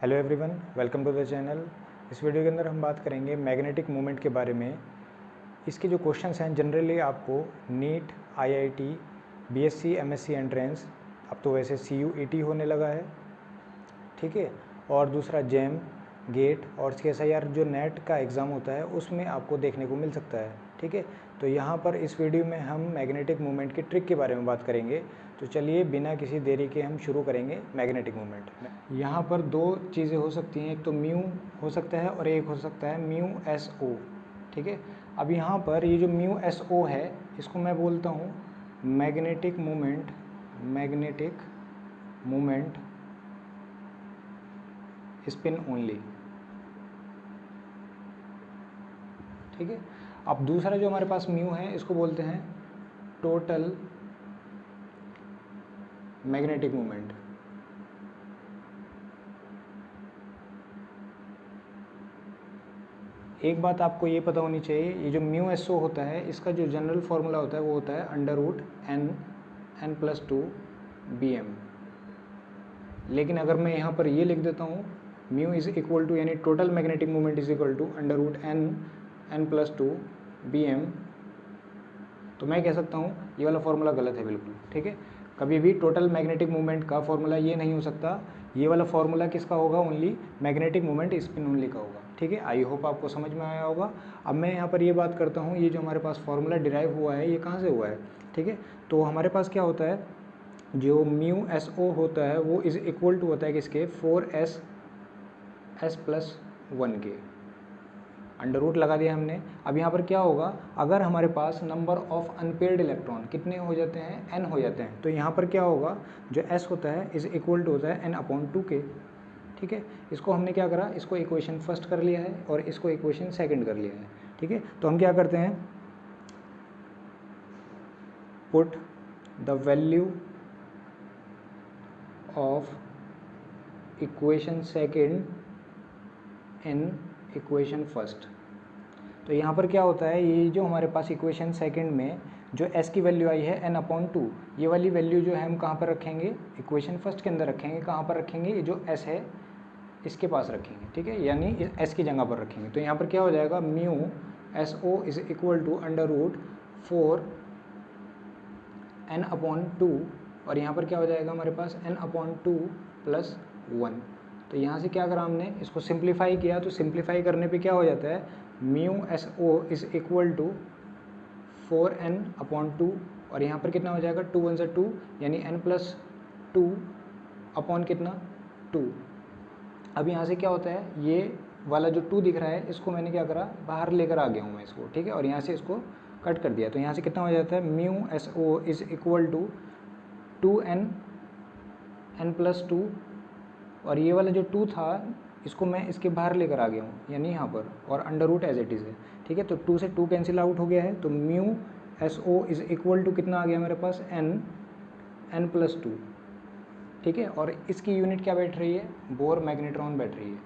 Hello everyone, welcome to the channel. इस video के अंदर हम बात करेंगे मैग्नेटिक मोमेंट के बारे में। इसके जो क्वेश्चंस हैं जनरली आपको NEET, IIT, BSc, MSc entrance, अब तो वैसे सीयूईटी होने लगा है, ठीक है, और दूसरा जेम, गेट और सीएसआईआर जो नेट का एग्ज़ाम होता है उसमें आपको देखने को मिल सकता है, ठीक है। तो यहाँ पर इस वीडियो में हम मैग्नेटिक मोमेंट की ट्रिक के बारे में बात करेंगे। तो चलिए बिना किसी देरी के हम शुरू करेंगे मैग्नेटिक मोमेंट। यहाँ पर दो चीज़ें हो सकती हैं, एक तो म्यू हो सकता है और एक हो सकता है म्यू एस ओ, ठीक है। अब यहाँ पर ये जो म्यू एस ओ है इसको मैं बोलता हूँ magnetic moment, magnetic moment spin only, ठीक है। अब दूसरा जो हमारे पास म्यू है इसको बोलते हैं टोटल मैग्नेटिक मोमेंट। एक बात आपको ये पता होनी चाहिए, ये जो म्यू एस ओ होता है इसका जो जनरल फार्मूला होता है वो होता है √n+2 bm। लेकिन अगर मैं यहाँ पर ये लिख देता हूँ म्यू इज इक्वल टू, यानी total magnetic moment is equal to √n+2 bm, तो मैं कह सकता हूँ ये वाला फार्मूला गलत है बिल्कुल, ठीक है। कभी भी टोटल मैग्नेटिक मोमेंट का फार्मूला ये नहीं हो सकता। ये वाला फार्मूला किसका होगा? Only magnetic moment spin only का होगा, ठीक है। आई होप आपको समझ में आया होगा। अब मैं यहाँ पर ये बात करता हूँ, ये जो हमारे पास फार्मूला डिराइव हुआ है ये कहाँ से हुआ है, ठीक है। तो हमारे पास क्या होता है, जो म्यू एस ओ होता है वो इज इक्वल टू होता है किसके? 4s+1 के। अंडर रूट लगा दिया हमने। अब यहाँ पर क्या होगा, अगर हमारे पास नंबर ऑफ अनपेयर्ड इलेक्ट्रॉन कितने हो जाते हैं? n हो जाते हैं। तो यहाँ पर क्या होगा, जो s होता है इज इक्वल टू होता है n/2k, ठीक है। इसको हमने क्या करा, इसको इक्वेशन फर्स्ट कर लिया है और इसको इक्वेशन सेकंड कर लिया है, ठीक है। तो हम क्या करते हैं, put the value of equation second in equation first. तो यहाँ पर क्या होता है, ये जो हमारे पास इक्वेशन सेकंड में जो s की वैल्यू आई है n/2, ये वाली वैल्यू जो है हम कहाँ पर रखेंगे? इक्वेशन फर्स्ट के अंदर रखेंगे। कहाँ पर रखेंगे? ये जो s है इसके पास रखेंगे, ठीक है, यानी s की जगह पर रखेंगे। तो यहाँ पर क्या हो जाएगा, mu S O is equal to √4n/2, और यहाँ पर क्या हो जाएगा हमारे पास n/2+1। तो यहाँ से क्या करा हमने, इसको सिंप्लीफाई किया। तो सिंप्लीफाई करने पे क्या हो जाता है, mu S O is equal to 4n/2, और यहाँ पर कितना हो जाएगा, 2 1 से 2, यानी n+2 अपॉन कितना? 2। अब यहाँ से क्या होता है, ये वाला जो 2 दिख रहा है इसको मैंने क्या करा, बाहर लेकर आ गया हूँ मैं इसको, ठीक है, और यहाँ से इसको कट कर दिया। तो यहाँ से कितना हो जाता है, mu S O is equal to 2n+2, और ये वाला जो 2 था इसको मैं इसके बाहर लेकर आ गया हूँ, यानी यहाँ पर, और under root as it is है, ठीक है। तो 2 से 2 कैंसिल आउट हो गया है। तो mu S O is equal to कितना आ गया मेरे पास, n+2, ठीक है। और इसकी यूनिट क्या बैठ रही है? बोर मैग्नेट्रॉन बैठ रही है।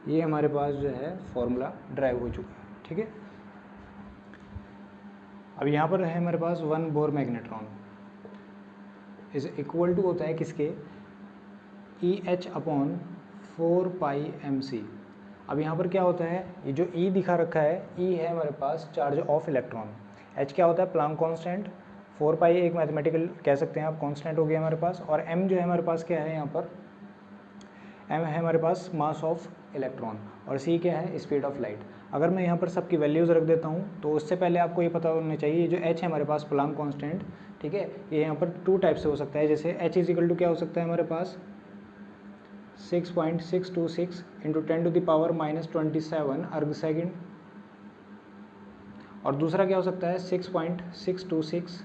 ये हमारे पास जो है फॉर्मूला ड्राइव हो चुका है, ठीक है। अब यहाँ पर है हमारे पास 1 Bohr magnetron is equal to होता है किसके? EH/4πmc। अब यहाँ पर क्या होता है, ये जो E दिखा रखा है, E है हमारे पास चार्ज ऑफ इलेक्ट्रॉन, H क्या होता है? प्लांक कांस्टेंट, 4π एक मैथमेटिकल कह सकते हैं आप कांस्टेंट हो गया हमारे पास, और M जो है हमारे पास क्या है, यहाँ पर M है हमारे पास मास ऑफ इलेक्ट्रॉन, और C क्या है? Speed of light. अगर मैं यहाँ पर सबकी वैल्यूज़ रख देता हूँ तो उससे पहले आपको ये पता होना चाहिए, जो H है हमारे पास प्लांक कांस्टेंट, ठीक है, ये यहाँ पर 2 टाइप से हो सकता है। जैसे H इज इक्वल टू क्या हो सकता है हमारे पास, 6.626 इंटू 10⁻⁻27 अर्ग सेकेंड, और दूसरा क्या हो सकता है 6.626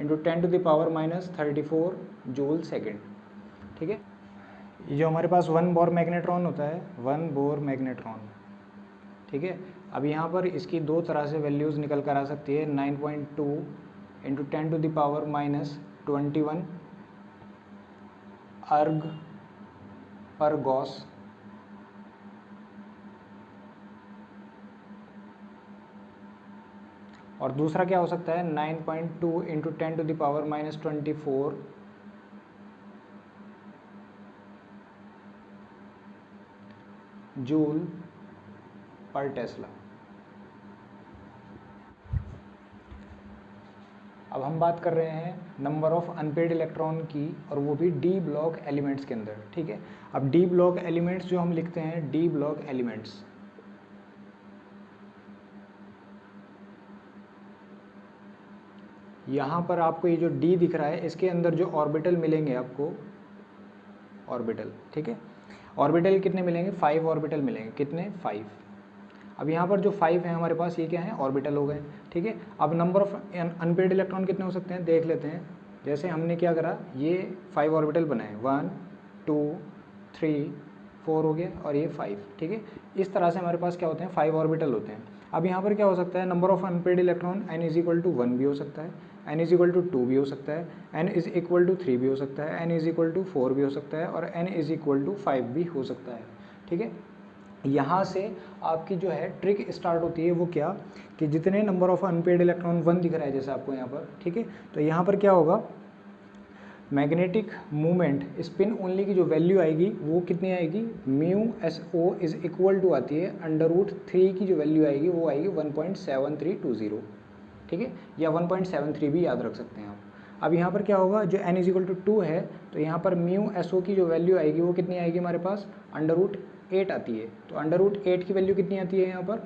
इंटू 10⁻34 जूल सेकेंड, ठीक है। ये जो हमारे पास 1 बोर मैग्नेट्रॉन होता है, 1 बोर मैग्नेट्रॉन, ठीक है। अब यहाँ पर इसकी दो तरह से वैल्यूज़ निकल कर आ सकती है, 9.2 इंटू 10⁻21 अर्ग पर गॉस, और दूसरा क्या हो सकता है 9.2 इंटू 10⁻⁻24 जूल पर टेस्ला। अब हम बात कर रहे हैं नंबर ऑफ अनपेड इलेक्ट्रॉन की, और वो भी डी ब्लॉक एलिमेंट्स के अंदर। ठीक है, अब डी ब्लॉक एलिमेंट्स जो हम लिखते हैं, डी ब्लॉक एलिमेंट्स, यहाँ पर आपको ये जो डी दिख रहा है इसके अंदर जो ऑर्बिटल मिलेंगे आपको, ऑर्बिटल, ठीक है, ऑर्बिटल कितने मिलेंगे, 5 ऑर्बिटल मिलेंगे। कितने, 5। अब यहाँ पर जो 5 है हमारे पास, ये क्या है, ऑर्बिटल हो गए। ठीक है, अब नंबर ऑफ अनपेड इलेक्ट्रॉन कितने हो सकते हैं देख लेते हैं। जैसे हमने क्या करा, ये 5 ऑर्बिटल बनाए, 1 2 3 4 हो गया, और ये 5। ठीक है, इस तरह से हमारे पास क्या होते हैं, 5 ऑर्बिटल होते हैं। अब यहाँ पर क्या हो सकता है, number of unpaired electron n = 1 भी हो सकता है, n = 2 भी हो सकता है, n = 3 भी हो सकता है, n = 4 भी हो सकता है, और n = 5 भी हो सकता है। ठीक है, यहाँ से आपकी जो है ट्रिक स्टार्ट होती है, वो क्या, कि जितने नंबर ऑफ अनपेड इलेक्ट्रॉन 1 दिख रहा है जैसे आपको यहाँ पर, ठीक है, तो यहाँ पर क्या होगा, मैग्नेटिक मूवमेंट स्पिन ओनली की जो वैल्यू आएगी वो कितनी आएगी, μSO = आती है √3 की जो वैल्यू आएगी वो आएगी 1.7320। ठीक है, या 1.73 भी याद रख सकते हैं आप। अब यहाँ पर क्या होगा, जो n = 2 है, तो यहाँ पर μSO की जो वैल्यू आएगी वो कितनी आएगी हमारे पास, √8 आती है। तो √8 की वैल्यू कितनी आती है यहाँ पर,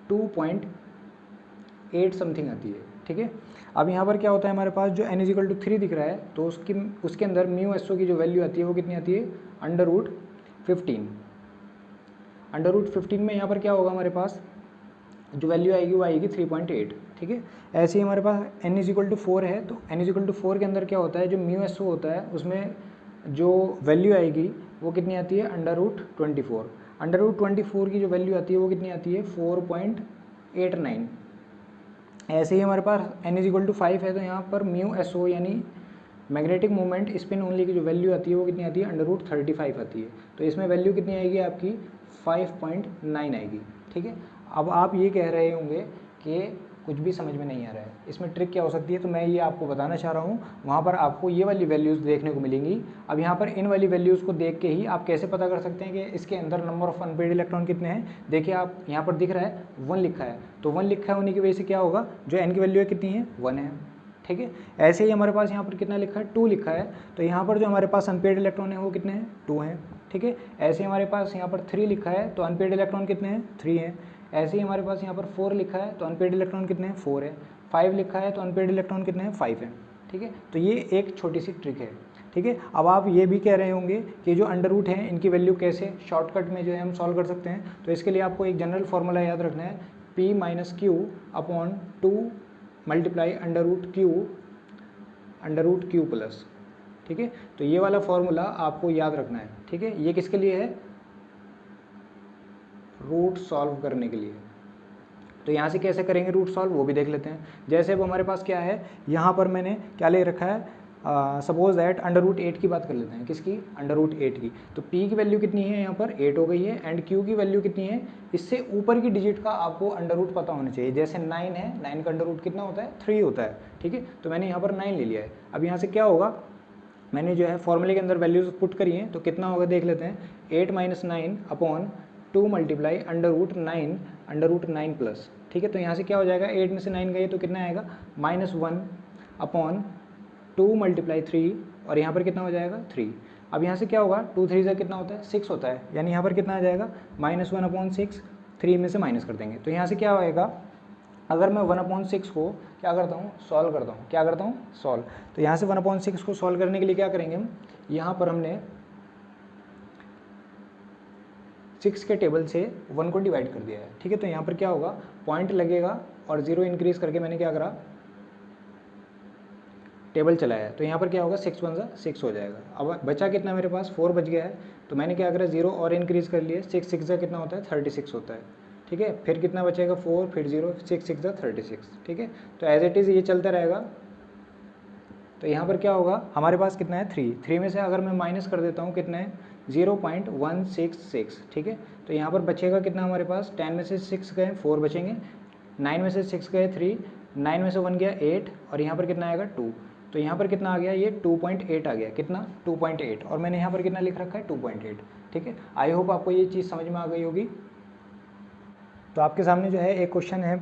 2.8 समथिंग आती है। ठीक है, अब यहाँ पर क्या होता है हमारे पास, जो n = 3 दिख रहा है, तो उसके अंदर μSO की जो वैल्यू आती है वो कितनी आती है, √15। √15 में यहाँ पर क्या होगा हमारे पास, जो वैल्यू आएगी वो आएगी 3.8। ठीक है, ऐसे ही हमारे पास n = 4 है, तो n = 4 के अंदर क्या होता है, जो μSO होता है उसमें जो वैल्यू आएगी वो कितनी आती है, √24। √24 की जो वैल्यू आती है वो कितनी आती है, 4.89। ऐसे ही हमारे पास n = 5 है, तो यहाँ पर μSO यानी मैग्नेटिक मूवमेंट स्पिन ओनली की जो वैल्यू आती है वो कितनी आती है, √35 आती है। तो इसमें वैल्यू कितनी आएगी आपकी, 5.9 आएगी। ठीक है, अब आप ये कह रहे होंगे कि कुछ भी समझ में नहीं आ रहा है, इसमें ट्रिक क्या हो सकती है, तो मैं ये आपको बताना चाह रहा हूँ। वहाँ पर आपको ये वाली वैल्यूज़ देखने को मिलेंगी। अब यहाँ पर इन वाली वैल्यूज़ को देख के ही आप कैसे पता कर सकते हैं कि इसके अंदर नंबर ऑफ अनपेड इलेक्ट्रॉन कितने हैं। देखिए आप यहाँ पर दिख रहा है 1 लिखा है, तो 1 लिखा है होने की वजह से क्या होगा, जो n की वैल्यू है कितनी है, 1 है। ठीक है, ऐसे ही हमारे पास यहाँ पर कितना लिखा है, 2 लिखा है, तो यहाँ पर जो हमारे पास अनपेड इलेक्ट्रॉन है वो कितने हैं, 2 हैं। ठीक है, ऐसे हमारे पास यहाँ पर 3 लिखा है, तो अनपेड इलेक्ट्रॉन कितने हैं, 3 हैं। ऐसे ही हमारे पास यहाँ पर 4 लिखा है, तो अनपेड इलेक्ट्रॉन कितने हैं, 4 है। 5 लिखा है, तो अनपेड इलेक्ट्रॉन कितने हैं, 5 हैं। ठीक है, तो ये एक छोटी सी ट्रिक है। ठीक है, अब आप ये भी कह रहे होंगे कि जो अंडर रूट हैं इनकी वैल्यू कैसे शॉर्टकट में जो है हम सॉल्व कर सकते हैं। तो इसके लिए आपको एक जनरल फार्मूला याद रखना है, P - Q / 2 × √Q+। ठीक है, तो ये वाला फार्मूला आपको याद रखना है। ठीक है, ये किसके लिए है, रूट सॉल्व करने के लिए। तो यहाँ से कैसे करेंगे रूट सॉल्व वो भी देख लेते हैं। जैसे अब हमारे पास क्या है, यहाँ पर मैंने क्या ले रखा है, सपोज दैट √8 की बात कर लेते हैं, किसकी, √8 की। तो P की वैल्यू कितनी है, यहाँ पर 8 हो गई है, एंड Q की वैल्यू कितनी है, इससे ऊपर की डिजिट का आपको √ पता होना चाहिए। जैसे 9 है, 9 का √ कितना होता है, 3 होता है। ठीक है, तो मैंने यहाँ पर 9 ले लिया है। अब यहाँ से क्या होगा, मैंने जो है फॉर्मूले के अंदर वैल्यूज पुट करी हैं, तो कितना होगा देख लेते हैं, 8 - 9 / 2 × √9 +। ठीक है, तो यहाँ से क्या हो जाएगा, 8 में से 9 गए तो कितना आएगा, -1 / 2 × 3, और यहाँ पर कितना हो जाएगा, 3। अब यहाँ से क्या होगा, 2 3 से कितना होता है, 6 होता है, यानी यहाँ पर कितना आ जाएगा, -1/6, 3 में से माइनस कर देंगे। तो यहाँ से क्या होएगा, अगर मैं 1/6 को क्या करता हूँ, सॉल्व करता हूँ, क्या करता हूँ, सॉल्व। तो यहाँ से 1/6 को सॉल्व करने के लिए क्या करेंगे हम, यहाँ पर हमने 6 के टेबल से 1 को डिवाइड कर दिया है। ठीक है, तो यहाँ पर क्या होगा, पॉइंट लगेगा और 0 इंक्रीज करके मैंने क्या करा, टेबल चलाया, तो यहाँ पर क्या होगा, 6 × 1 = 6 हो जाएगा। अब बचा कितना मेरे पास, 4 बच गया है, तो मैंने क्या करा, 0 और इंक्रीज कर लिए, 6 6 × कितना होता है, 36 होता है। ठीक है, फिर कितना बचेगा, 4, फिर 0, 6 6 × 36। ठीक है, तो एज इट इज़ ये चलता रहेगा। तो यहाँ पर क्या होगा, हमारे पास कितना है, 3 में से अगर मैं माइनस कर देता हूँ, कितना है, 0.166। ठीक है, तो यहाँ पर बचेगा कितना हमारे पास, 10 में से 6 गए, 4 बचेंगे, 9 में से 6 गए 3, 9 में से 1 गया 8 और यहाँ पर कितना आएगा 2। तो यहाँ पर कितना आ गया, ये 2.8 आ गया, कितना 2.8, और मैंने यहाँ पर कितना लिख रखा है 2.8। ठीक है, आई होप आपको ये चीज़ समझ में आ गई होगी। तो आपके सामने जो है एक क्वेश्चन है,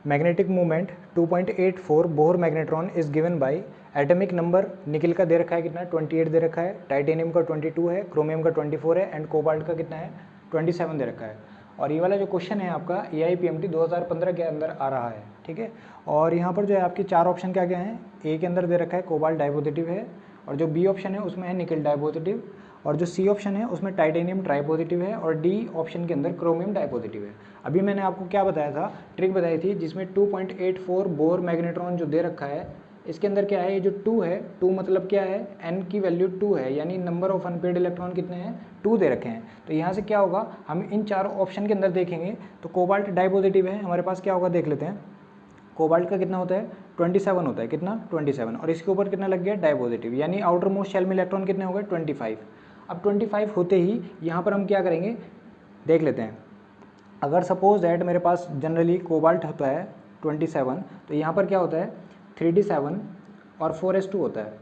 magnetic movement 2.84 bore magnetron is given by atomic number निकल का दे रखा है कितना 28 दे रखा है, टाइटेनियम का 22 है, क्रोमियम का 24 है एंड कोबाल्ट का कितना है 27 दे रखा है। और ये वाला जो क्वेश्चन है आपका AIPMT 2015 के अंदर आ रहा है। ठीक है, और यहाँ पर जो है आपके 4 ऑप्शन क्या क्या हैं, ए के अंदर दे रखा है कोबाल्ट डाइपॉजिटिव है, और जो बी ऑप्शन है उसमें है निकल डाइपॉजिटिव, और जो सी ऑप्शन है उसमें टाइटेनियम ट्राइपॉजिटिव है, और डी ऑप्शन के अंदर क्रोमियम डाइपॉजिटिव है। अभी मैंने आपको क्या बताया था, ट्रिक बताई थी, जिसमें 2.84 बोर मैग्नेट्रॉन जो दे रखा है, इसके अंदर क्या है, ये जो 2 है, 2 मतलब क्या है, n की वैल्यू 2 है, यानी नंबर ऑफ अनपेयर्ड इलेक्ट्रॉन कितने हैं 2 दे रखे हैं। तो यहाँ से क्या होगा, हम इन 4 ऑप्शन के अंदर देखेंगे तो कोबाल्ट डाइपॉजिटिव है हमारे पास, क्या होगा देख लेते हैं। कोबाल्ट का कितना होता है 27 होता है, कितना 27, और इसके ऊपर कितना लग गया डाइपॉजिटिव, यानी आउटर मोस्ट शेल में इलेक्ट्रॉन कितने हो गए 25। अब 25 होते ही यहाँ पर हम क्या करेंगे देख लेते हैं। अगर सपोज दैट मेरे पास जनरली कोबाल्ट होता है 27, तो यहाँ पर क्या होता है 3d7 और 4s2 होता है,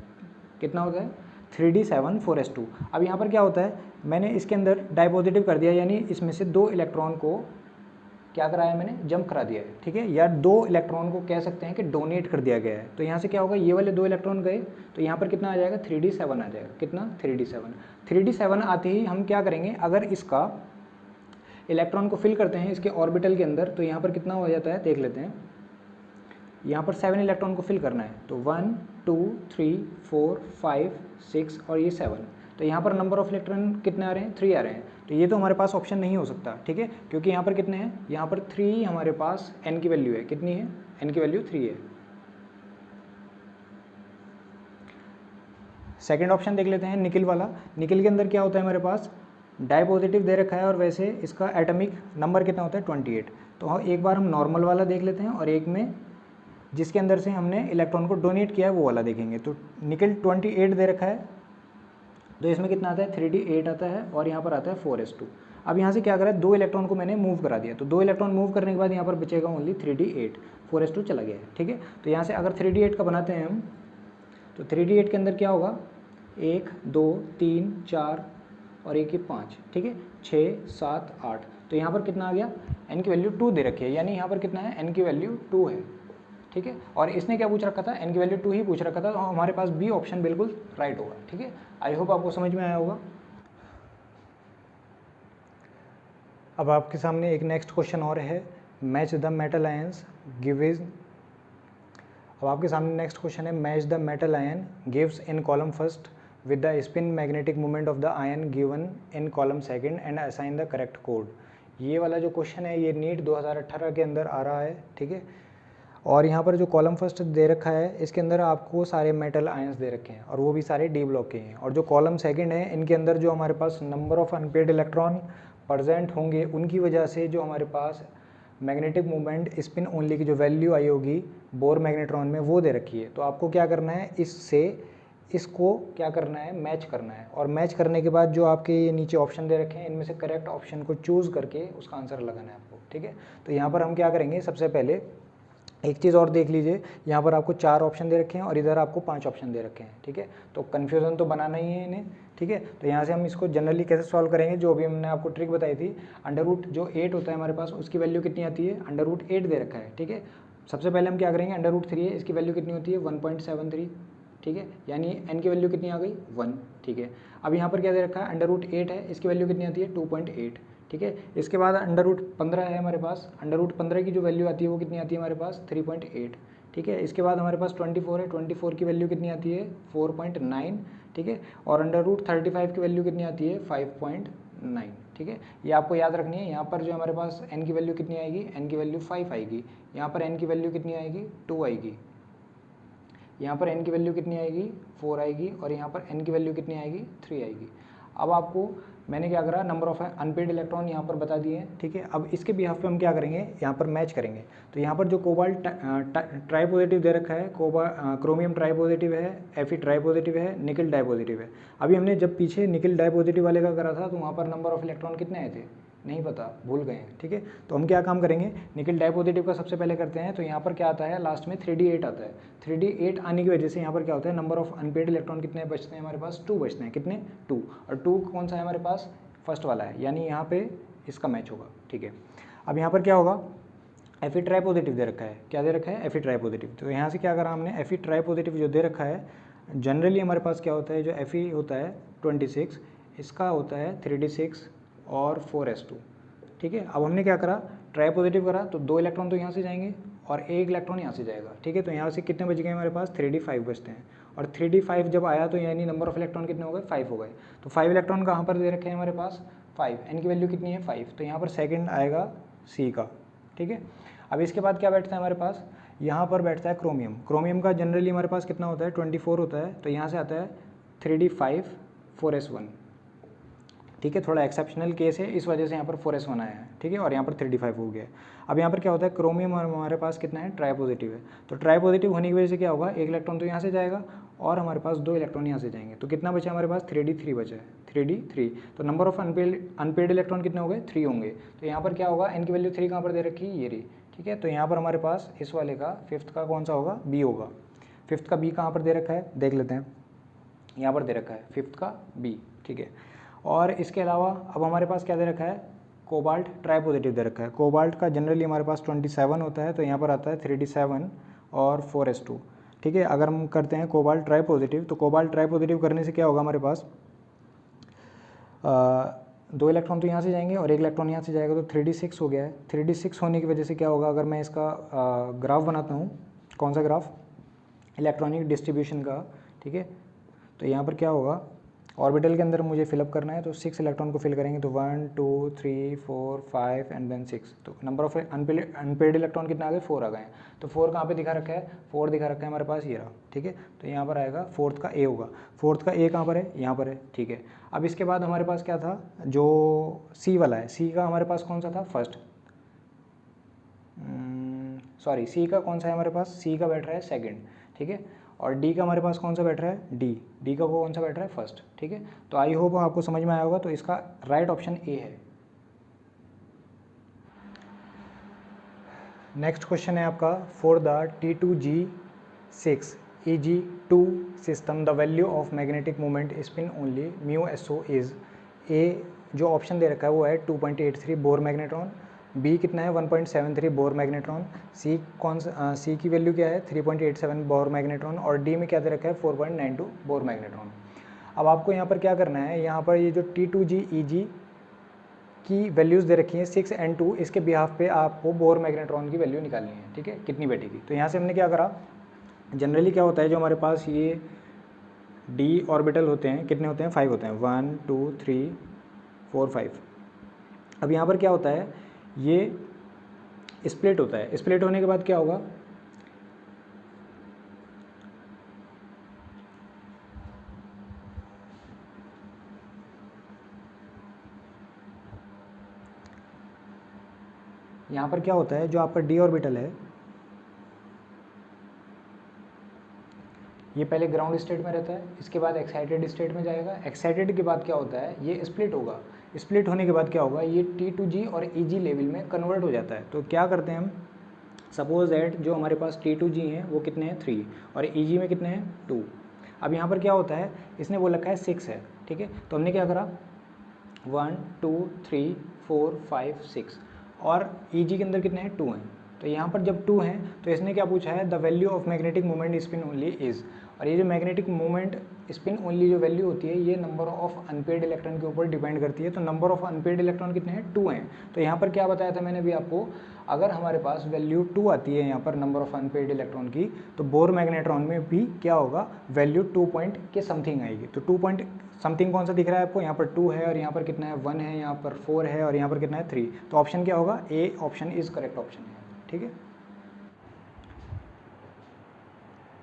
कितना होता है 3d7 4s2। अब यहाँ पर क्या होता है, मैंने इसके अंदर डाइपॉजिटिव कर दिया, यानी इसमें से 2 इलेक्ट्रॉन को क्या कराया मैंने, जंप करा दिया है। ठीक है, या 2 इलेक्ट्रॉन को कह सकते हैं कि डोनेट कर दिया गया है। तो यहाँ से क्या होगा, ये वाले 2 इलेक्ट्रॉन गए तो यहाँ पर कितना आ जाएगा 3d7 आ जाएगा, कितना 3d7 आते ही हम क्या करेंगे, अगर इसका इलेक्ट्रॉन को फिल करते हैं इसके ऑर्बिटल के अंदर, तो यहाँ पर कितना हो जाता है देख लेते हैं। यहाँ पर 7 इलेक्ट्रॉन को फिल करना है, तो 1 2 3 4 5 6 और ये 7। तो यहाँ पर नंबर ऑफ इलेक्ट्रॉन कितने आ रहे हैं 3 आ रहे हैं। तो ये तो हमारे पास ऑप्शन नहीं हो सकता। ठीक है, क्योंकि यहाँ पर कितने हैं, यहाँ पर 3 हमारे पास n की वैल्यू है, कितनी है n की वैल्यू 3 है। सेकेंड ऑप्शन देख लेते हैं निकल वाला। निकल के अंदर क्या होता है, हमारे पास डाइपॉजिटिव दे रखा है और वैसे इसका एटॉमिक नंबर कितना होता है 28। तो एक बार हम नॉर्मल वाला देख लेते हैं और एक में जिसके अंदर से हमने इलेक्ट्रॉन को डोनेट किया है वो वाला देखेंगे। तो निकल 28 दे रखा है, तो इसमें कितना आता है 3d8 आता है और यहाँ पर आता है 4s2। अब यहाँ से क्या करा है, 2 इलेक्ट्रॉन को मैंने मूव करा दिया, तो 2 इलेक्ट्रॉन मूव करने के बाद यहाँ पर बचेगा ओनली 3d8, 4s2 चला गया है। ठीक है, तो यहाँ से अगर 3d8 का बनाते हैं हम, तो 3d8 के अंदर क्या होगा 1 2 3 4 और 1 ये 5, ठीक है 6 7 8। तो यहाँ पर कितना आ गया, n की वैल्यू 2 दे रखी है, यानी यहाँ पर कितना है n की वैल्यू 2 है। ठीक है, और इसने क्या पूछ रखा था, n की वैल्यू 2 ही पूछ रखा था, तो हमारे पास बी ऑप्शन बिल्कुल राइट होगा। ठीक है, आई होप आपको समझ में आया होगा। अब आपके सामने एक नेक्स्ट क्वेश्चन और है, match the metal ions gives. अब आपके सामने नेक्स्ट क्वेश्चन है, match the metal ion gives in column first with the spin magnetic moment of the ion given in column second and assign the correct code। ये वाला जो question है ये NEET 2018 के अंदर आ रहा है। ठीक है, और यहाँ पर जो कॉलम फर्स्ट दे रखा है इसके अंदर आपको सारे मेटल आयंस दे रखे हैं और वो भी सारे डी ब्लॉक के हैं। और जो कॉलम सेकंड है इनके अंदर जो हमारे पास number of unpaired electron present होंगे उनकी वजह से जो हमारे पास मैग्नेटिक मूवमेंट स्पिन ओनली की जो वैल्यू आई होगी बोर मैग्नेट्रॉन में वो दे रखी है। तो आपको क्या करना है, इससे इसको क्या करना है, मैच करना है। और मैच करने के बाद जो आपके ये नीचे ऑप्शन दे रखे हैं इनमें से करेक्ट ऑप्शन को चूज़ करके उसका आंसर लगाना है आपको। ठीक है, तो यहाँ पर हम क्या करेंगे, सबसे पहले एक चीज़ और देख लीजिए, यहाँ पर आपको 4 ऑप्शन दे रखे हैं और इधर आपको 5 ऑप्शन दे रखे हैं। ठीक है, तो कन्फ्यूज़न तो बनाना ही है इन्हें। ठीक है, तो यहाँ से हम इसको जनरली कैसे सॉल्व करेंगे, जो अभी हमने आपको ट्रिक बताई थी, अंडर रूट जो 8 होता है हमारे पास उसकी वैल्यू कितनी आती है, अंडर रूट 8 दे रखा है। ठीक है, सबसे पहले हम क्या करेंगे, अंडर रूट 3 है इसकी वैल्यू कितनी होती है 1.73। ठीक है, यानी n की वैल्यू कितनी आ गई 1। ठीक है, अब यहाँ पर क्या दे रखा है, अंडर रूट 8 है इसकी वैल्यू कितनी आती है 2.8। ठीक है, इसके बाद अंडर रूट 15 है हमारे पास, अंडर रूट 15 की जो वैल्यू आती है वो कितनी आती है हमारे पास 3.8। ठीक है, इसके बाद हमारे पास 24 है, 24 की वैल्यू कितनी आती है 4.9। ठीक है, और अंडर रूट 35 की वैल्यू कितनी आती है 5.9। ठीक है, ये आपको याद रखनी है। यहाँ पर जो हमारे पास n की वैल्यू कितनी आएगी, n की वैल्यू 5 आएगी, यहाँ पर n की वैल्यू कितनी आएगी 2 आएगी, यहाँ पर n की वैल्यू कितनी आएगी 4 आएगी, और यहाँ पर n की वैल्यू कितनी आएगी 3 आएगी। अब आपको मैंने क्या करा, नंबर ऑफ अनपेड इलेक्ट्रॉन यहाँ पर बता दिए हैं। ठीक है, अब इसके बिहाफ पे हम क्या करेंगे, यहाँ पर मैच करेंगे। तो यहाँ पर जो कोबाल्ट ट्राइपॉजिटिव दे रखा है, क्रोमियम ट्राइपॉजिटिव है, Fe ट्राइपॉजिटिव है, निकल डाइपॉजिटिव है। अभी हमने जब पीछे निकल डाइपॉजिटिव वाले का करा था तो वहाँ पर नंबर ऑफ इलेक्ट्रॉन कितने आए थे नहीं पता, भूल गए हैं, ठीक है। तो हम क्या काम करेंगे, निकल डाई पॉजिटिव का सबसे पहले करते हैं। तो यहाँ पर क्या आता है, लास्ट में 3d8 आता है। 3d8 आने की वजह से यहाँ पर क्या होता है, नंबर ऑफ अनपेड इलेक्ट्रॉन कितने बचते हैं हमारे पास, 2 बचते हैं। कितने, 2। और 2 कौन सा है हमारे पास, फर्स्ट वाला है, यानी यहाँ पे इसका मैच होगा, ठीक है। अब यहाँ पर क्या होगा, Fe ट्राई पॉजिटिव दे रखा है, क्या दे रखा है, Fe ट्राई पॉजिटिव। तो यहाँ से क्या करा हमने, Fe ट्राई पॉजिटिव जो दे रखा है, जनरली हमारे पास क्या होता है, जो Fe होता है 26, इसका होता है 3d6 और 4s2, ठीक है। अब हमने क्या करा, ट्राई पॉजिटिव करा, तो 2 इलेक्ट्रॉन तो यहाँ से जाएंगे और 1 इलेक्ट्रॉन यहाँ से जाएगा, ठीक है। तो यहाँ से कितने बच गए हमारे पास, 3d5 बचते हैं। और 3d5 जब आया तो यानी नंबर ऑफ इलेक्ट्रॉन कितने हो गए, 5 हो गए। तो 5 इलेक्ट्रॉन कहाँ पर दे रखे हैं हमारे पास, 5, एन की वैल्यू कितनी है, 5। तो यहाँ पर सेकेंड आएगा सी का, ठीक है। अब इसके बाद क्या बैठता है हमारे पास, यहाँ पर बैठता है क्रोमियम। क्रोमियम का जनरली हमारे पास कितना होता है, 24 होता है। तो यहाँ से आता है 3d5 4s1, ठीक है। थोड़ा एक्सेप्शनल केस है, इस वजह से यहाँ पर 4s1 आया है, ठीक है। और यहाँ पर 3d5 हो गया है। अब यहाँ पर क्या होता है, क्रोमियम हमारे पास कितना है, ट्राई पॉजिटिव है। तो ट्राई पॉजिटिव होने की वजह से क्या होगा, 1 इलेक्ट्रॉन तो यहाँ से जाएगा और हमारे पास 2 इलेक्ट्रॉन यहाँ से जाएंगे। तो कितना बचा हमारे पास, 3d3 बचा है, 3d3। तो नंबर ऑफ अनपेड इलेक्ट्रॉन कितने हो गए, 3 होंगे। तो यहाँ पर क्या होगा, एन की वैल्यू 3 कहाँ पर दे रखी है, ये रही, ठीक है। तो यहाँ पर हमारे पास इस वाले का फिफ्थ का कौन सा होगा, बी होगा। फिफ्थ का बी कहाँ पर दे रखा है, देख लेते हैं, यहाँ पर दे रखा है फिफ्थ का बी, ठीक है। और इसके अलावा अब हमारे पास क्या दे रखा है, कोबाल्ट ट्राई पॉजिटिव दे रखा है। कोबाल्ट का जनरली हमारे पास 27 होता है। तो यहाँ पर आता है 3d7 और 4s2, ठीक है। अगर हम करते हैं कोबाल्ट ट्राई पॉजिटिव, तो कोबाल्ट ट्राई पॉजिटिव करने से क्या होगा हमारे पास, 2 इलेक्ट्रॉन तो यहाँ से जाएंगे और 1 इलेक्ट्रॉन यहाँ से जाएगा। तो 3d6 हो गया है। 3d6 होने की वजह से क्या होगा, अगर मैं इसका ग्राफ बनाता हूँ, कौन सा ग्राफ, इलेक्ट्रॉनिक डिस्ट्रीब्यूशन का, ठीक है। तो यहाँ पर क्या होगा, ऑर्बिटल के अंदर मुझे फिलअप करना है। तो 6 इलेक्ट्रॉन को फिल करेंगे। तो 1 2 3 4 5 एंड देन 6। तो नंबर ऑफ अनपेड इलेक्ट्रॉन कितना आ गए, 4 आ गए हैं। तो 4 कहाँ पे दिखा रखा है, 4 दिखा रखा है हमारे पास, ये रहा, ठीक है। तो यहाँ पर आएगा फोर्थ का ए होगा। फोर्थ का ए कहाँ पर है, यहाँ पर है, ठीक है। अब इसके बाद हमारे पास क्या था, जो सी वाला है, सी का हमारे पास कौन सा था, फर्स्ट, सॉरी सी का कौन सा है हमारे पास, सी का बैठ रहा है सेकेंड, ठीक है। और डी का हमारे पास कौन सा बैठ रहा है, डी का कौन सा बैठ रहा है, फर्स्ट, ठीक है। तो आई होप आपको समझ में आया होगा। तो इसका राइट ऑप्शन ए है। नेक्स्ट क्वेश्चन है आपका, for the T2G6 EG2 system the value of magnetic moment spin only μSO is, A जो ऑप्शन दे रखा है वो है 2.83 बोर मैग्नेट्रॉन, बी कितना है 1.73 बोर मैग्नेट्रॉन, सी की वैल्यू क्या है 3.87 बोर मैग्नेट्रॉन, और डी में क्या दे रखा है 4.92 बोर मैग्नेट्रॉन। अब आपको यहाँ पर क्या करना है, यहाँ पर ये जो T2G EG की वैल्यूज़ दे रखी हैं 6 और 2, इसके बिहाफ पे आपको बोर मैग्नेट्रॉन की वैल्यू निकालनी है, ठीक है, कितनी बैठेगी। तो यहाँ से हमने क्या करा, जनरली क्या होता है, जो हमारे पास ये डी ऑर्बिटल होते हैं, कितने होते हैं, 5 होते हैं, 1 2 3 4 5। अब यहाँ पर क्या होता है, ये स्प्लिट होता है। स्प्लिट होने के बाद क्या होगा, यहाँ पर क्या होता है, जो आपका डी ऑर्बिटल है ये पहले ग्राउंड स्टेट में रहता है, इसके बाद एक्साइटेड स्टेट में जाएगा। एक्साइटेड के बाद क्या होता है, ये स्प्लिट होगा। स्प्लिट होने के बाद क्या होगा, ये T2G और EG लेवल में कन्वर्ट हो जाता है। तो क्या करते हैं हम, सपोज दैट जो हमारे पास T2G हैं वो कितने हैं 3 और EG में कितने हैं 2। अब यहाँ पर क्या होता है, इसने बोल रखा है 6 है, ठीक है। तो हमने क्या करा 1 2 3 4 5 6 और EG के अंदर कितने हैं 2 हैं। तो यहाँ पर जब 2 हैं तो इसने क्या पूछा है, the value of magnetic moment spin only is, और ये जो मैग्नेटिक मोमेंट स्पिन ओनली जो वैल्यू होती है ये नंबर ऑफ अनपेड इलेक्ट्रॉन के ऊपर डिपेंड करती है। तो नंबर ऑफ अनपेड इलेक्ट्रॉन कितने हैं 2 हैं। तो यहाँ पर क्या बताया था मैंने भी आपको, अगर हमारे पास वैल्यू 2 आती है यहाँ पर नंबर ऑफ अनपेड इलेक्ट्रॉन की, तो बोर मैग्नेट्रॉन में भी क्या होगा, वैल्यू 2 पॉइंट के समथिंग आएगी। तो 2 पॉइंट समथिंग कौन सा दिख रहा है आपको, यहाँ पर 2 है और यहाँ पर कितना है 1 है, यहाँ पर 4 है और यहाँ पर कितना है 3। तो ऑप्शन क्या होगा, A option is correct option है, ठीक है।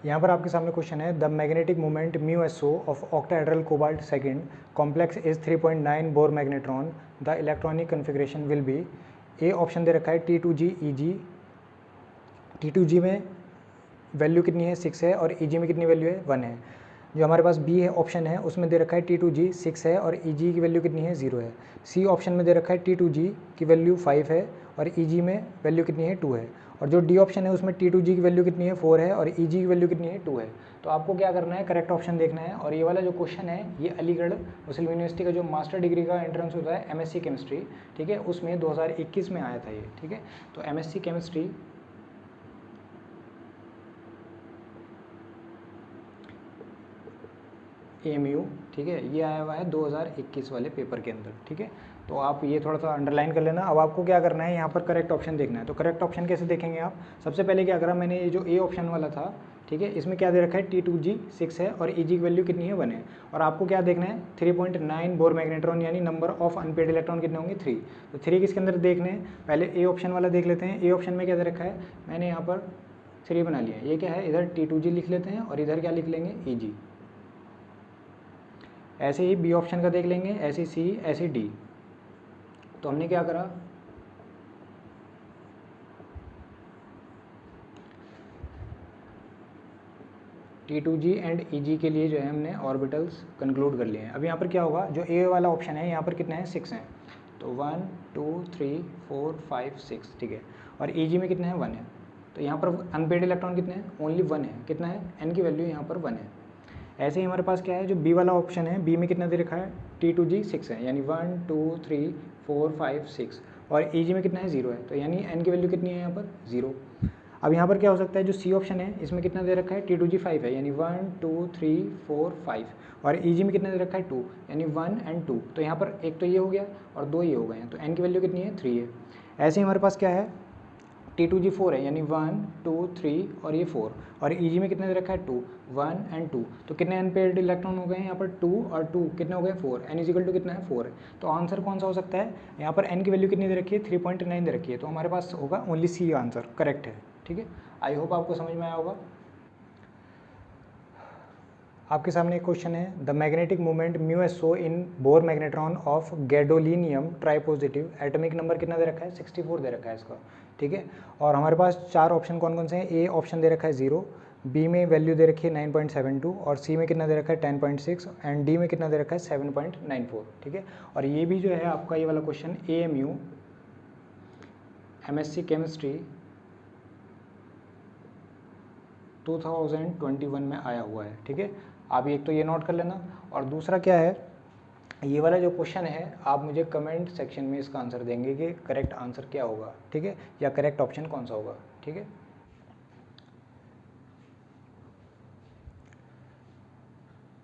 यहाँ पर आपके सामने क्वेश्चन है, the magnetic moment μSO of octahedral cobalt second complex is 3.9 Bohr magnetron, the electronic configuration will be, A option दे रखा है T2G EG, T2G में वैल्यू कितनी है 6 है और EG में कितनी वैल्यू है 1 है। जो हमारे पास बी है ऑप्शन है उसमें दे रखा है T2G 6 है और EG की वैल्यू कितनी है 0 है। सी ऑप्शन में दे रखा है T2G की वैल्यू 5 है और EG में वैल्यू कितनी है 2 है। और जो डी ऑप्शन है उसमें T2G की वैल्यू कितनी है 4 है और EG की वैल्यू कितनी है 2 है। तो आपको क्या करना है, करेक्ट ऑप्शन देखना है। और ये वाला जो क्वेश्चन है ये अलीगढ़ मुस्लिम यूनिवर्सिटी का जो मास्टर डिग्री का एंट्रेंस होता है MSc केमिस्ट्री, ठीक है, उसमें 2021 में आया था ये, ठीक है। तो MSc केमिस्ट्री AMU, ठीक है, ये आया हुआ है 2021 वाले पेपर के अंदर, ठीक है। तो आप ये थोड़ा सा अंडरलाइन कर लेना। अब आपको क्या करना है, यहाँ पर करेक्ट ऑप्शन देखना है। तो करेक्ट ऑप्शन कैसे देखेंगे आप, सबसे पहले क्या करा मैंने, ये जो ए ऑप्शन वाला था, ठीक है, इसमें क्या दे रखा है T2G 6 है और EG की वैल्यू कितनी है 1 है। और आपको क्या देखना है 3.9 बोर मैग्नेट्रॉन यानी नंबर ऑफ अनपेड इलेक्ट्रॉन कितने होंगे 3। तो 3 किसके अंदर देखने हैं, पहले ए ऑप्शन वाला देख लेते हैं। ए ऑप्शन में क्या दे रखा है, मैंने यहाँ पर 3 बना लिया है। ये क्या है, इधर T2G लिख लेते हैं और इधर क्या लिख लेंगे EG। ऐसे ही बी ऑप्शन का देख लेंगे, ऐसे सी, ऐसे डी। तो हमने क्या करा, T2G एंड EG के लिए जो है हमने ऑर्बिटल्स कंक्लूड कर लिए हैं। अब यहाँ पर क्या होगा, जो ए वाला ऑप्शन है यहाँ पर कितने हैं 6 हैं, तो 1 2 3 4 5 6, ठीक है। और EG में कितने हैं 1 है। तो यहाँ पर अनपेड इलेक्ट्रॉन कितने हैं, ओनली 1 है। कितना है, n की वैल्यू यहाँ पर 1 है। ऐसे ही हमारे पास क्या है, जो बी वाला ऑप्शन है, बी में कितना दे रखा है T2G 6 है, यानी 1 2 3 4 5 6। और EG में कितना है 0 है, तो यानी n की वैल्यू कितनी है यहाँ पर 0। अब यहाँ पर क्या हो सकता है, जो सी ऑप्शन है इसमें कितना दे रखा है T2G 5 है, यानी 1 2 3 4 5। और EG में कितना दे रखा है 2, यानी 1 and 2। तो यहाँ पर एक तो ये हो गया और 2 ये हो गए हैं, तो n की वैल्यू कितनी है 3 है। ऐसे ही हमारे पास क्या है, T2G 4 है, यानी 1 2 3 और ये 4। और EG में कितने दे रखा है 2, 1 and 2। तो कितने अनपेयर्ड इलेक्ट्रॉन हो गए हैं यहाँ पर 2 और 2 कितने हो गए 4। n इजिकल टू कितना है 4 है। तो आंसर कौन सा हो सकता है, यहाँ पर n की वैल्यू कितनी दे रखी है 3.9 दे रखी है। तो हमारे पास होगा ओनली सी आंसर करेक्ट है, ठीक है। आई होप आपको समझ में आया होगा। आपके सामने एक क्वेश्चन है, the magnetic movement μSO in Bohr magnetron of gadolinium tripositive, atomic number कितना दे रखा है 64 दे रखा है इसका, ठीक है। और हमारे पास 4 ऑप्शन कौन कौन से हैं, ए ऑप्शन दे रखा है 0, बी में वैल्यू दे रखी है 9.72 और सी में कितना दे रखा है 10.6 एंड डी में कितना दे रखा है 7.94, ठीक है। और ये भी जो है आपका ये वाला क्वेश्चन AMU MSc केमिस्ट्री 2021 में आया हुआ है, ठीक है। आप एक तो ये नोट कर लेना। और दूसरा क्या है, ये वाला जो क्वेश्चन है आप मुझे कमेंट सेक्शन में इसका आंसर देंगे कि करेक्ट आंसर क्या होगा, ठीक है, या करेक्ट ऑप्शन कौन सा होगा, ठीक है।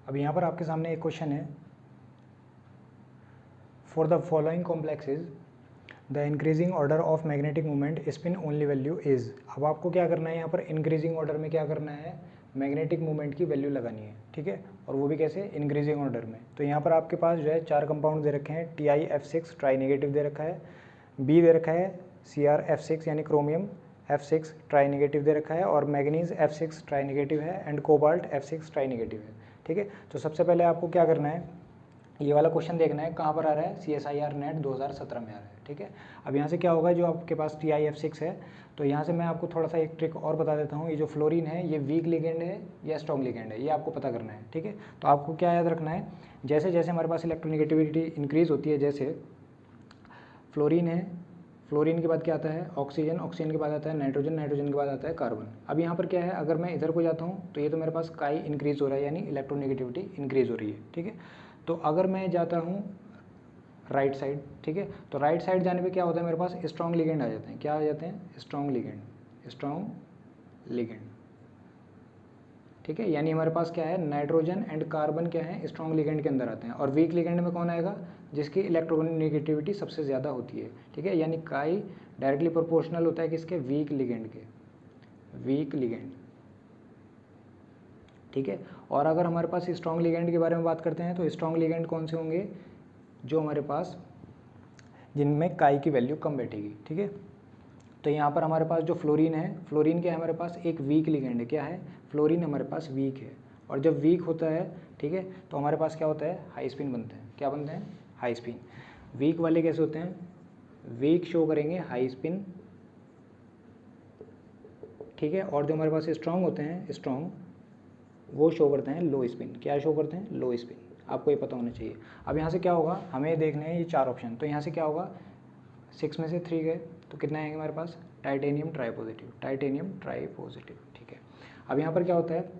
अब यहाँ पर आपके सामने एक क्वेश्चन है, for the following complexes the increasing order of magnetic movement spin only value is. अब आपको क्या करना है, यहाँ पर इंक्रीजिंग ऑर्डर में क्या करना है, मैग्नेटिक मूवमेंट की वैल्यू लगानी है, ठीक है। और वो भी कैसे, इंक्रीजिंग ऑर्डर में। तो यहाँ पर आपके पास जो है 4 कंपाउंड दे रखे हैं, TiF6 ट्राई नेगेटिव दे रखा है, बी दे रखा है CrF6 यानी क्रोमियम F6 ट्राई नेगेटिव दे रखा है, और मैग्नीज F6 ट्राई नेगेटिव है and cobalt F6 try negative है, ठीक है। तो सबसे पहले आपको क्या करना है, ये वाला क्वेश्चन देखना है कहाँ पर आ रहा है, CSIR नेट 2017 में आ रहा है, ठीक है। अब यहाँ से क्या होगा, जो आपके पास TiF6 है, तो यहाँ से मैं आपको थोड़ा सा एक ट्रिक और बता देता हूँ। ये जो फ्लोरीन है ये वीक लिगेंड है या स्ट्रॉन्ग लिगेंड है, ये आपको पता करना है, ठीक है। तो आपको क्या याद रखना है, जैसे जैसे हमारे पास इलेक्ट्रोनेगेटिविटी इंक्रीज़ होती है, जैसे फ्लोरीन है, फ्लोरीन के बाद क्या आता है ऑक्सीजन, ऑक्सीजन के बाद आता है नाइट्रोजन, नाइट्रोजन के बाद आता है कार्बन। अब यहाँ पर क्या है, अगर मैं इधर को जाता हूँ तो ये तो मेरे पास काई इंक्रीज़ हो रहा है, यानी इलेक्ट्रोनेगेटिविटी इंक्रीज़ हो रही है, ठीक है। तो अगर मैं जाता हूँ राइट साइड, ठीक है, तो राइट साइड जाने पे क्या होता है, मेरे पास स्ट्रॉन्ग लिगेंड आ जाते हैं। क्या आ जाते हैं, स्ट्रॉन्ग लिगेंड, स्ट्रॉन्ग लिगेंड, ठीक है। यानी हमारे पास क्या है, नाइट्रोजन एंड कार्बन क्या है, स्ट्रॉन्ग लिगेंड के अंदर आते हैं। और वीक लिगेंड में कौन आएगा, जिसकी इलेक्ट्रोनेगेटिविटी सबसे ज़्यादा होती है, ठीक है। यानी काई डायरेक्टली प्रोपोर्शनल होता है किसके, वीक लिगेंड के, वीक लिगेंड, ठीक है। और अगर हमारे पास स्ट्रॉन्ग लिगेंड के बारे में बात करते हैं, तो स्ट्रॉन्ग लिगेंड कौन से होंगे, जो हमारे पास जिनमें काई की वैल्यू कम बैठेगी, ठीक है। तो यहाँ पर हमारे पास जो फ्लोरीन है, फ्लोरीन क्या है हमारे पास, एक वीक लिगेंड है। क्या है, फ्लोरीन हमारे पास वीक है। और जब वीक होता है, ठीक है, तो हमारे पास क्या होता है, हाई स्पिन बनते हैं। क्या बनते हैं, हाई स्पिन। वीक वाले कैसे होते हैं, वीक शो करेंगे हाई स्पिन, ठीक है। और जो हमारे पास स्ट्रॉन्ग होते हैं, स्ट्रॉन्ग वो शो करते हैं लो स्पिन। क्या शो करते हैं? लो स्पिन। आपको ये पता होना चाहिए। अब यहाँ से क्या होगा, हमें देखने हैं ये 4 ऑप्शन, तो यहाँ से क्या होगा, 6 में से 3 गए तो कितने आएंगे हमारे पास? Titanium tri positive, titanium tri positive. ठीक है, अब यहाँ पर क्या होता है,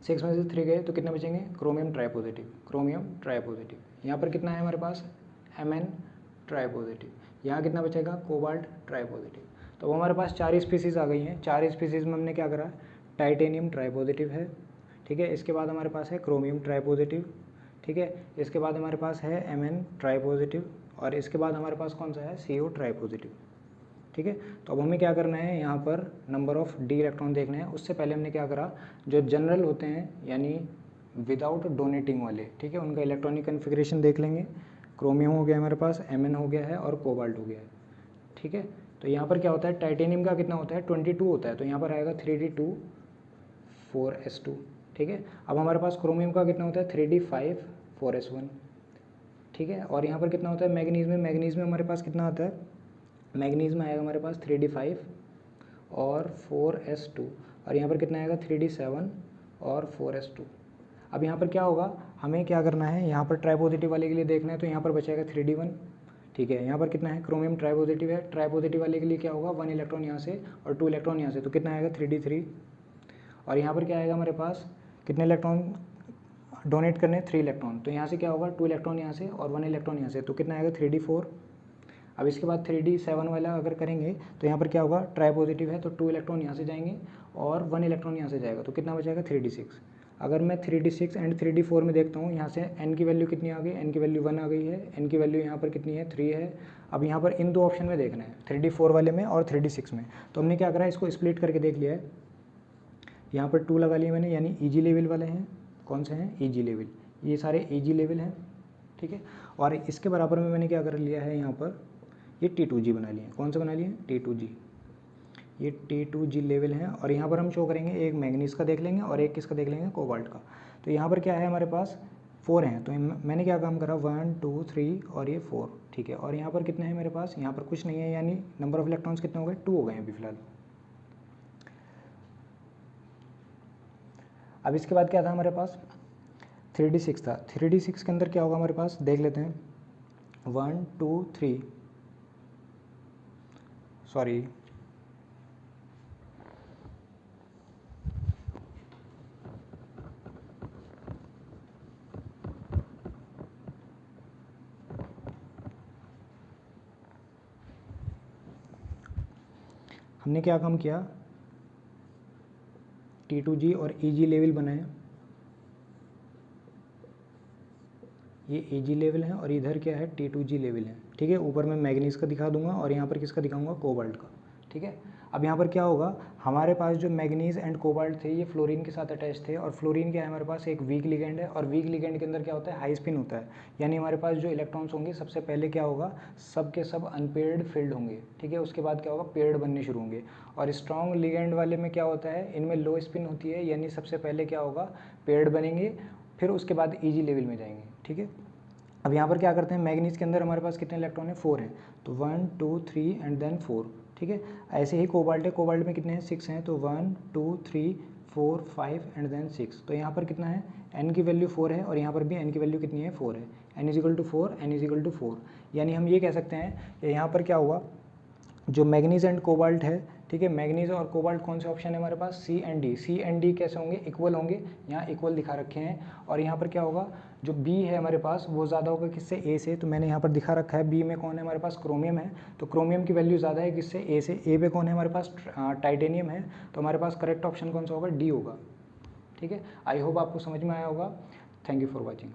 6 में से 3 गए तो कितने बचेंगे? Chromium try positive, chromium try positive. यहाँ पर कितना है हमारे पास? Mn try positive. यहाँ कितना बचेगा? Cobalt try positive. तो वो हमारे पास 4 स्पीसीज़ आ गई हैं। 4 स्पीसीज़ में हमने क्या करा? टाइटेनियम ट्राई पॉजिटिव है, ठीक है। इसके बाद हमारे पास है क्रोमियम ट्राई पॉजिटिव, ठीक है। इसके बाद हमारे पास है Mn ट्राई पॉजिटिव, और इसके बाद हमारे पास कौन सा है? CO ट्राई पॉजिटिव, ठीक है। तो अब हमें क्या करना है, यहाँ पर नंबर ऑफ डी इलेक्ट्रॉन देखने हैं। उससे पहले हमने क्या करा, जो जनरल होते हैं यानी विदाउट डोनेटिंग वाले, ठीक है, उनका इलेक्ट्रॉनिक कन्फिग्रेशन देख लेंगे। क्रोमियम हो गया हमारे पास, Mn हो गया है और कोबाल्ट हो गया है, ठीक है। तो यहाँ पर क्या होता है, टाइटेनियम का कितना होता है? 22 होता है, तो यहाँ पर आएगा 3d2 4s2, ठीक है। अब हमारे पास क्रोमियम का कितना होता है? 3d5 4s1, ठीक है। और यहाँ पर कितना होता है मैग्नीज में? मैग्नीज में हमारे पास कितना आता है? मैग्नीज में आएगा हमारे पास 3d5 और 4s2, और यहाँ पर कितना आएगा? 3d7 और 4s2। अब यहाँ पर क्या होगा, हमें क्या करना है, यहाँ पर ट्राई पॉजिटिव वाले के लिए देखना है, तो यहाँ पर बचेगा 3d1, ठीक है। यहाँ पर कितना है? क्रोमियम ट्राई पॉजिटिव है, ट्राई पॉजिटिव वाले के लिए क्या होगा? 1 इलेक्ट्रॉन यहाँ से और 2 इलेक्ट्रॉन यहाँ से, तो कितना आएगा? 3d3। और यहाँ पर क्या आएगा हमारे पास? कितने इलेक्ट्रॉन डोनेट करने? 3 इलेक्ट्रॉन, तो यहाँ से क्या होगा? 2 इलेक्ट्रॉन यहाँ से और 1 इलेक्ट्रॉन यहाँ से, तो कितना आएगा? 3d4। अब इसके बाद 3d7 वाला अगर करेंगे तो यहाँ पर क्या होगा? ट्राई पॉजिटिव है तो 2 इलेक्ट्रॉन यहाँ से जाएंगे और 1 इलेक्ट्रॉन यहाँ से जाएगा, तो कितना बचेगा? 3d6। अगर मैं 3d6 एंड 3d4 में देखता हूँ, यहाँ से n की वैल्यू कितनी आ गई? n की वैल्यू 1 आ गई है, n की वैल्यू यहाँ पर कितनी है? 3 है। अब यहाँ पर इन 2 ऑप्शन में देखना है, 3d4 वाले में और 3d6 में। तो हमने क्या करा, इसको स्प्लिट करके देख लिया है। यहाँ पर 2 लगा लिए मैंने, यानी ईजी लेवल वाले हैं। कौन से हैं? ईजी लेवल, ये सारे ईजी लेवल हैं, ठीक है। और इसके बराबर में मैंने क्या कर लिया है, यहाँ पर ये T2G बना लिए। कौन सा बना लिए? T2G। ये T2G लेवल हैं, और यहाँ पर हम शो करेंगे, एक मैग्नीज का देख लेंगे और एक किसका देख लेंगे? कोबाल्ट का। तो यहाँ पर क्या है हमारे पास? 4 हैं, तो मैंने क्या काम करा? 1 2 3 और ये 4, ठीक है। और यहाँ पर कितने हैं मेरे पास? यहाँ पर कुछ नहीं है, यानी नंबर ऑफ इलेक्ट्रॉन्स कितने हो गए? 2 हो गए अभी फिलहाल। अब इसके बाद क्या था हमारे पास? 3d6 था। 3d6 के अंदर क्या होगा हमारे पास? देख लेते हैं। 1 2 3, सॉरी, हमने क्या काम किया? T2G और EG लेवल बनाए। ये EG लेवल है और इधर क्या है? T2G लेवल है, ठीक है। ऊपर मैं मैग्नीज का दिखा दूंगा और यहाँ पर किसका दिखाऊंगा? कोबाल्ट का, ठीक है। अब यहाँ पर क्या होगा, हमारे पास जो मैग्नीज एंड कोबाल्ट थे ये फ्लोरीन के साथ अटैच थे, और फ्लोरीन क्या है हमारे पास? एक वीक लिगेंड है, और वीक लिगेंड के अंदर क्या होता है? हाई स्पिन होता है। यानी हमारे पास जो इलेक्ट्रॉन्स होंगे सबसे पहले क्या होगा? सब के सब अनपेयर्ड फील्ड होंगे, ठीक है। उसके बाद क्या होगा? पेयर्ड बनने शुरू होंगे। और स्ट्रॉन्ग लिगेंड वाले में क्या होता है? इनमें लो स्पिन होती है, यानी सबसे पहले क्या होगा? पेयर्ड बनेंगे, फिर उसके बाद ईजी लेवल में जाएंगे, ठीक है। अब यहाँ पर क्या करते हैं? मैग्नीज के अंदर हमारे पास कितने इलेक्ट्रॉन हैं? 4 हैं, तो 1 2 3 एंड देन 4, ठीक है। ऐसे ही कोबाल्ट है, कोबाल्ट में कितने हैं? 6 हैं, तो 1 2 3 4 5 एंड देन 6। तो यहाँ पर कितना है? n की वैल्यू 4 है, और यहाँ पर भी n की वैल्यू कितनी है? 4 है। n = 4, n = 4, यानी हम ये कह सकते हैं कि यहाँ पर क्या हुआ, जो मैग्नीज एंड कोबाल्ट है, ठीक है, मैग्नीज और कोबाल्ट कौन से ऑप्शन है हमारे पास? C and D। C and D कैसे होंगे? इक्वल होंगे, यहाँ इक्वल दिखा रखे हैं। और यहाँ पर क्या होगा, जो B है हमारे पास वो ज़्यादा होगा किससे? A से। तो मैंने यहाँ पर दिखा रखा है, B में कौन है हमारे पास? क्रोमियम है, तो क्रोमियम की वैल्यू ज़्यादा है किससे? A से। A पे कौन है हमारे पास? टाइटेनियम है, तो हमारे पास करेक्ट ऑप्शन कौन सा होगा? D होगा, ठीक है। आई होप आपको समझ में आया होगा। Thank you for watching.